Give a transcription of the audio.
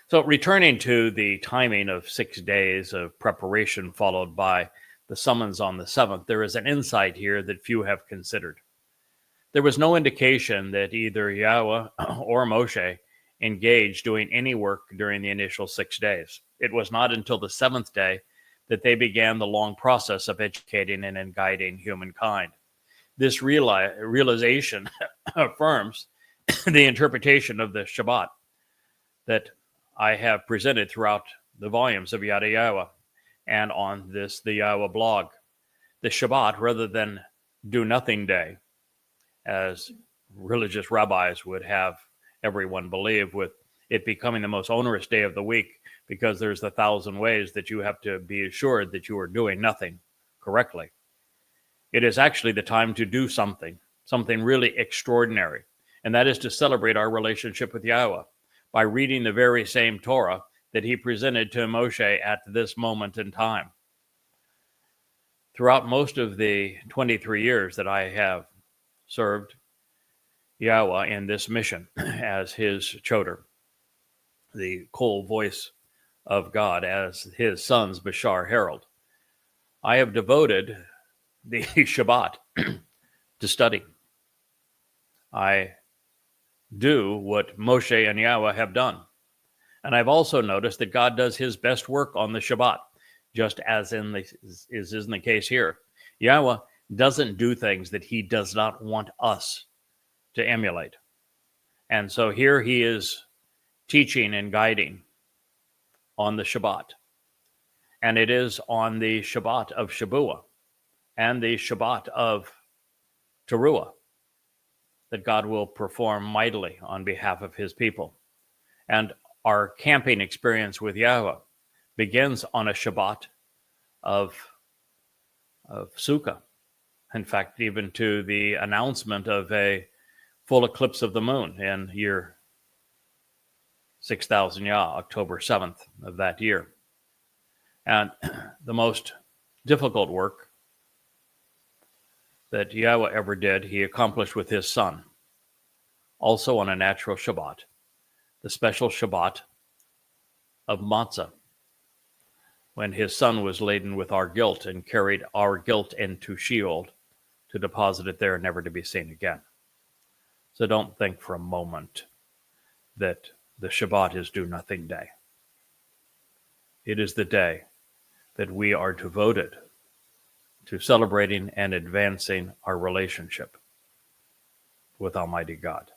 So returning to the timing of 6 days of preparation followed by the summons on the 7th, there is an insight here that few have considered. There was no indication that either Yahweh or Moshe engaged doing any work during the initial 6 days. It was not until the 7th day that they began the long process of educating and guiding humankind. This realization affirms the interpretation of the Shabbat that I have presented throughout the volumes of Yada Yahowah and on the Yahowah blog. The Shabbat, rather than do nothing day, as religious rabbis would have everyone believe, with it becoming the most onerous day of the week because there's 1,000 ways that you have to be assured that you are doing nothing correctly. It is actually the time to do something really extraordinary, and that is to celebrate our relationship with Yahweh by reading the very same Torah that he presented to Moshe at this moment in time. Throughout most of the 23 years that I have served Yahweh in this mission as his choder, the coal voice of God, as his sons Bashar herald, I have devoted the Shabbat to study. I do what Moshe and Yahweh have done. And I've also noticed that God does his best work on the Shabbat, just as is in the case here. Yahweh doesn't do things that he does not want us to emulate. And so here he is teaching and guiding on the Shabbat. And it is on the Shabbat of Shabuah and the Shabbat of Towrah that God will perform mightily on behalf of his people. And our camping experience with Yahweh begins on a Shabbat of Sukkah. In fact, even to the announcement of a full eclipse of the moon in year 6000 Yah, October 7th of that year. And the most difficult work that Yahweh ever did, he accomplished with his son, also on a natural Shabbat, the special Shabbat of Matzah, when his son was laden with our guilt and carried our guilt into Sheol to deposit it there, never to be seen again. So don't think for a moment that the Shabbat is do nothing day. It is the day that we are devoted to celebrating and advancing our relationship with Almighty God.